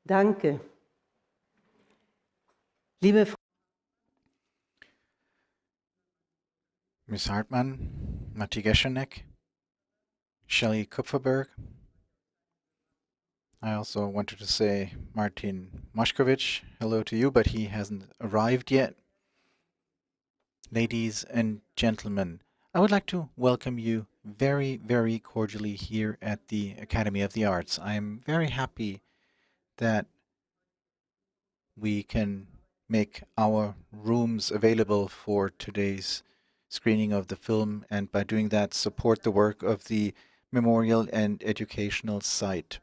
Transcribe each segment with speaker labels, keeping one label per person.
Speaker 1: Danke. Liebe
Speaker 2: Ms. Hartmann, Matti Geschenek, Shelley Kupferberg. I also wanted to say Martin Moshkovich, hello to you, but he hasn't arrived yet. Ladies and gentlemen, I would like to welcome you very, very cordially here at the Academy of the Arts. I'm very happy that we can make our rooms available for today's screening of the film, and by doing that, support the work of the memorial and educational site.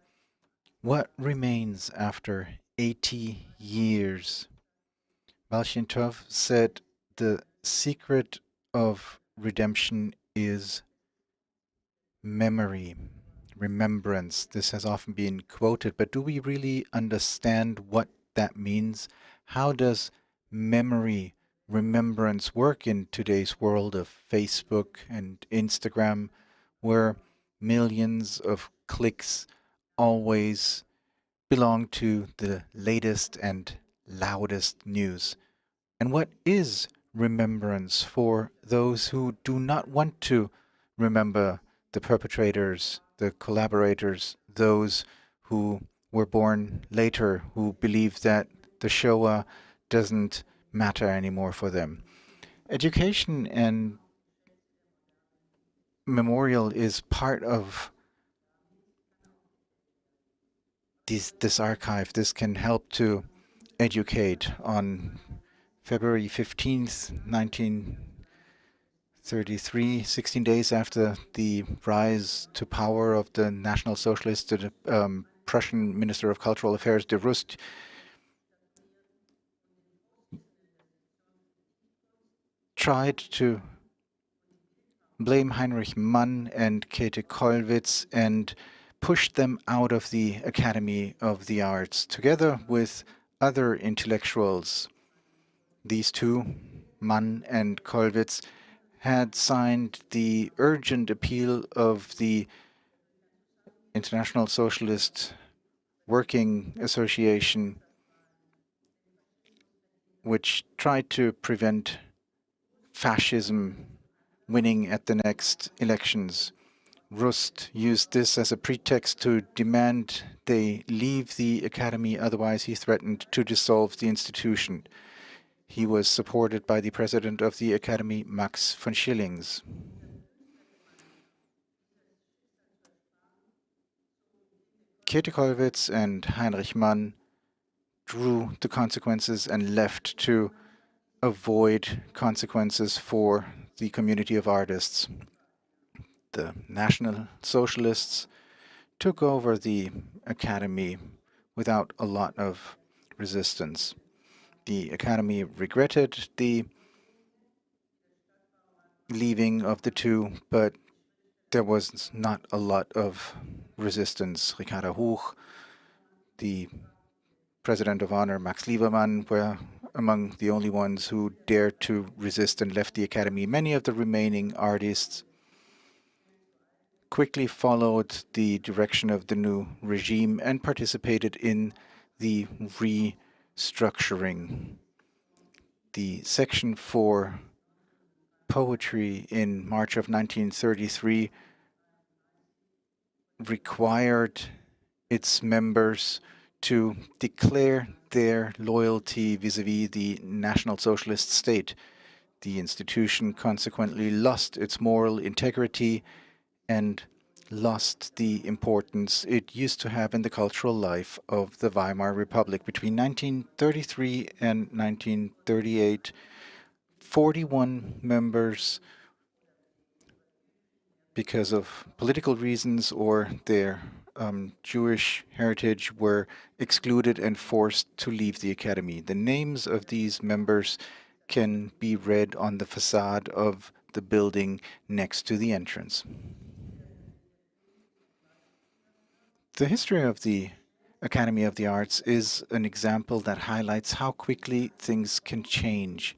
Speaker 2: What remains after 80 years? Balshintov said the secret of redemption is memory, remembrance. This has often been quoted, but do we really understand what that means? How does memory, remembrance work in today's world of Facebook and Instagram, where millions of clicks always belong to the latest and loudest news? And what is remembrance for those who do not want to remember the perpetrators, the collaborators, those who were born later, who believe that the Shoah doesn't matter anymore for them? Education and memorial is part of this archive. This can help to educate. On February 15th, 1933, 16 days after the rise to power of the National Socialists, the Prussian Minister of Cultural Affairs, de Rust, tried to blame Heinrich Mann and Käthe Kollwitz and pushed them out of the Academy of the Arts, together with other intellectuals. These two, Mann and Kollwitz, had signed the urgent appeal of the International Socialist Working Association, which tried to prevent fascism winning at the next elections. Rust used this as a pretext to demand they leave the academy, otherwise he threatened to dissolve the institution. He was supported by the president of the academy, Max von Schillings. Käthe Kollwitz and Heinrich Mann drew the consequences and left to avoid consequences for the community of artists. The National Socialists took over the academy without a lot of resistance. The academy regretted the leaving of the two, but there was not a lot of resistance. Ricarda Huch, the president of honor, Max Liebermann, were among the only ones who dared to resist and left the academy. Many of the remaining artists quickly followed the direction of the new regime and participated in the restructuring. The section for poetry in March of 1933 required its members to declare their loyalty vis-à-vis the National Socialist state. The institution consequently lost its moral integrity and lost the importance it used to have in the cultural life of the Weimar Republic. Between 1933 and 1938, 41 members, because of political reasons or their Jewish heritage, were excluded and forced to leave the academy. The names of these members can be read on the facade of the building next to the entrance. The history of the Academy of the Arts is an example that highlights how quickly things can change.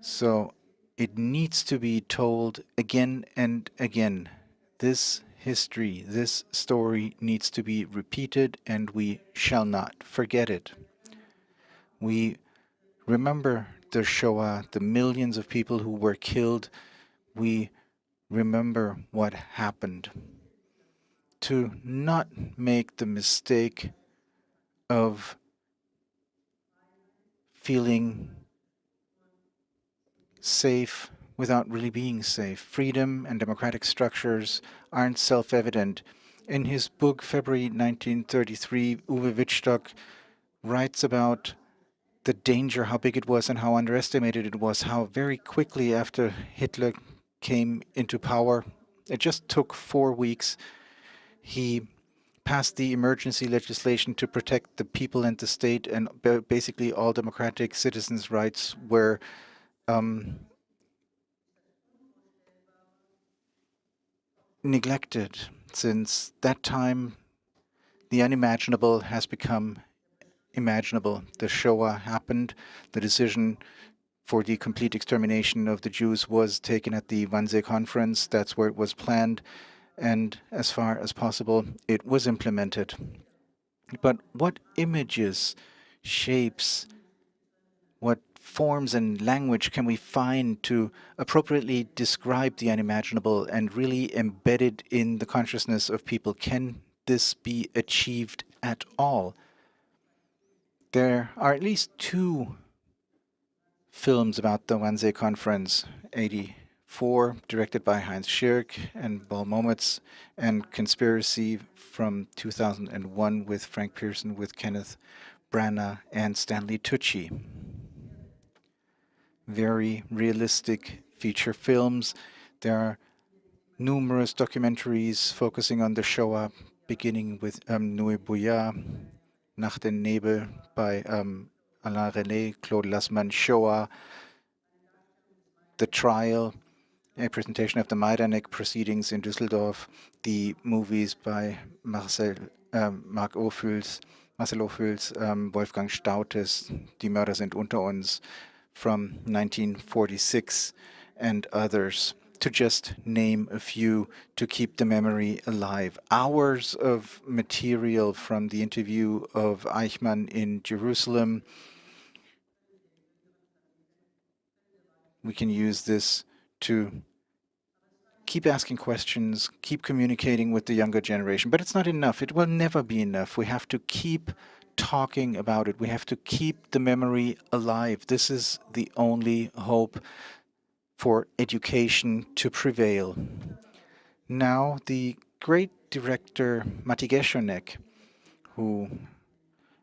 Speaker 2: So it needs to be told again and again. This history. This story needs to be repeated, and we shall not forget it. We remember the Shoah, the millions of people who were killed. We remember what happened. To not make the mistake of feeling safe without really being safe. Freedom and democratic structures aren't self-evident. In his book, February 1933, Uwe Wittstock writes about the danger, how big it was and how underestimated it was, how very quickly after Hitler came into power, it just took 4 weeks, he passed the emergency legislation to protect the people and the state, and basically all democratic citizens' rights were neglected. Since that time, the unimaginable has become imaginable. The Shoah happened. The decision for the complete extermination of the Jews was taken at the Wannsee Conference. That's where it was planned. And as far as possible, it was implemented. But what images, shapes, what forms and language can we find to appropriately describe the unimaginable and really embed it in the consciousness of people? Can this be achieved at all? There are at least 2 films about the Wannsee Conference, 84, directed by Heinz Schirk and Paul Momitz, and Conspiracy from 2001 with Frank Pearson, with Kenneth Branagh and Stanley Tucci. Very realistic feature films. There are numerous documentaries focusing on the Shoah, beginning with Nuit Bouillard, Nacht im Nebel by Alain René, Claude Lassmann, Shoah, The Trial, a presentation of the Majdanek proceedings in Düsseldorf, the movies by Marcel Ophüls, Wolfgang Staudtes, Die Mörder sind unter uns, from 1946, and others, to just name a few, to keep the memory alive. Hours of material from the interview of Eichmann in Jerusalem. We can use this to keep asking questions, keep communicating with the younger generation. But it's not enough. It will never be enough. We have to keep talking about it. We have to keep the memory alive. This is the only hope for education to prevail. Now, the great director Matti Geschonek, who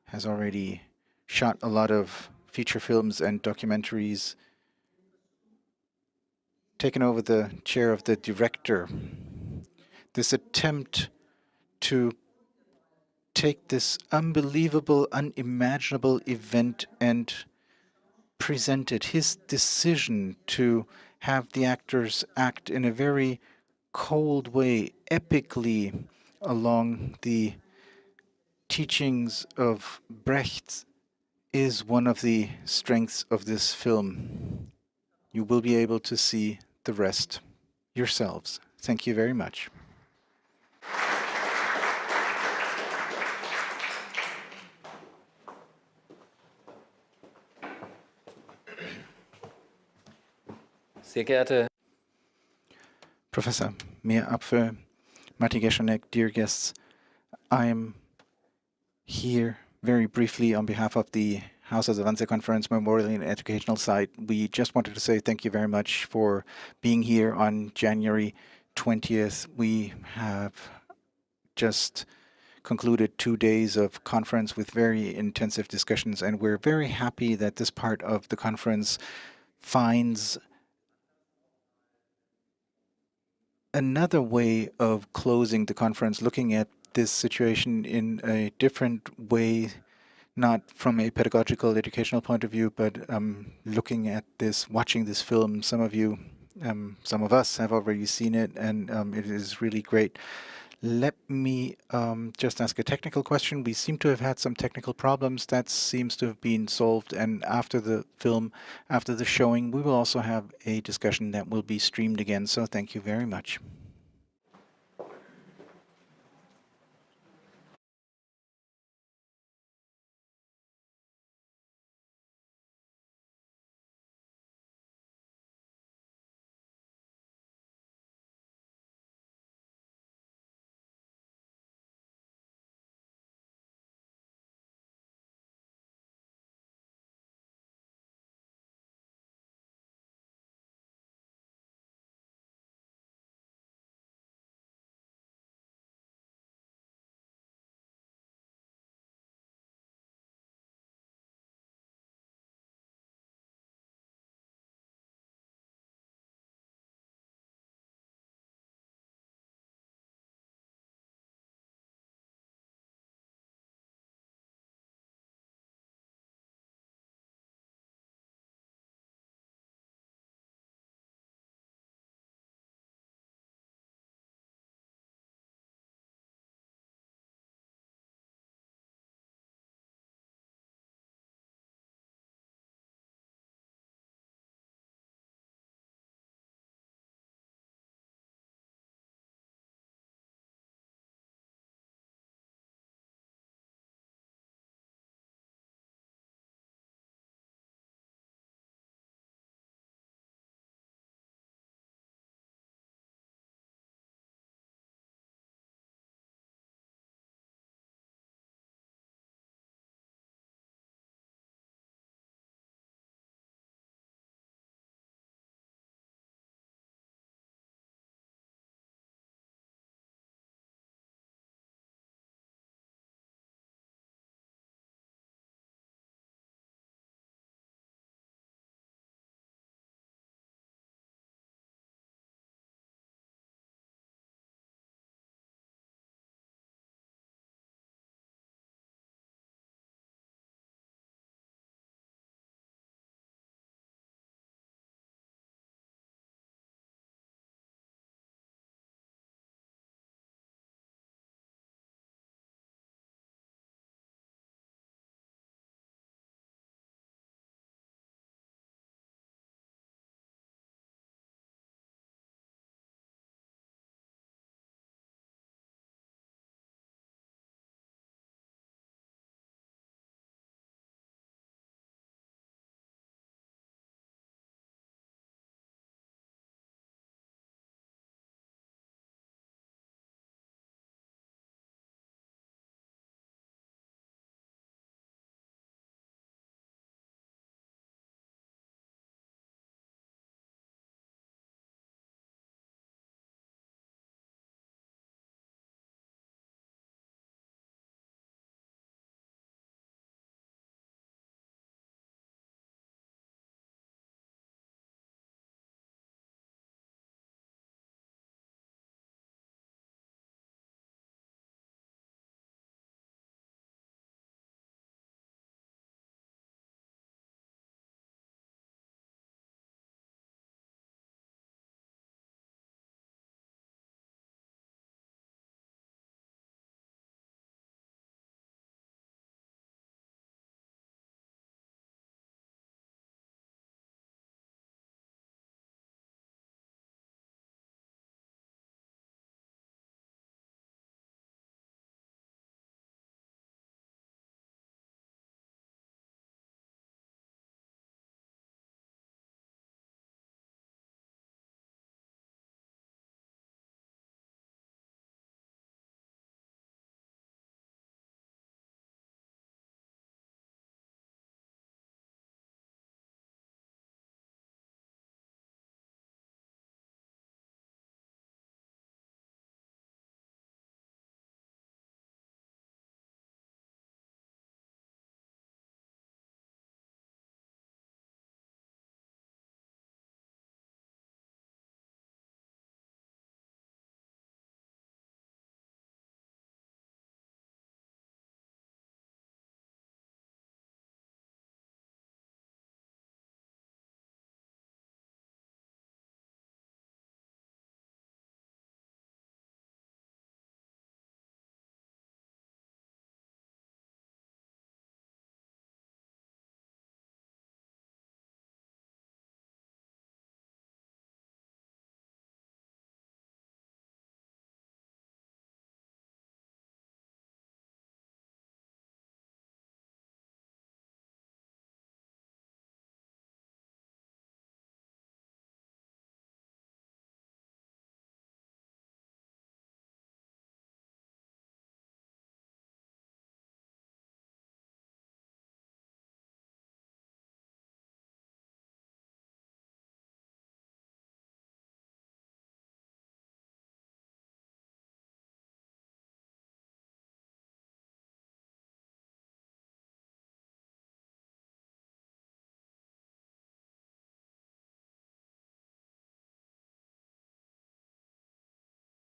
Speaker 2: has already shot a lot of feature films and documentaries, taken over the chair of the director. This attempt to take this unbelievable, unimaginable event and present it, his decision to have the actors act in a very cold way, epically, along the teachings of Brecht, is one of the strengths of this film. You will be able to see the rest yourselves. Thank you very much.
Speaker 1: Sehr geehrte
Speaker 2: Professor Meerapfel, Matti Geschonek, dear guests, I'm here very briefly on behalf of the House of the Wannsee Conference Memorial and Educational Site. We just wanted to say thank you very much for being here on January 20th. We have just concluded 2 days of conference with very intensive discussions, and we're very happy that this part of the conference finds another way of closing the conference, looking at this situation in a different way, not from a pedagogical, educational point of view, but looking at this, watching this film. Some of you, some of us have already seen it, and it is really great. Let me just ask a technical question. We seem to have had some technical problems. That seems to have been solved. And after the film, after the showing, we will also have a discussion that will be streamed again. So thank you very much.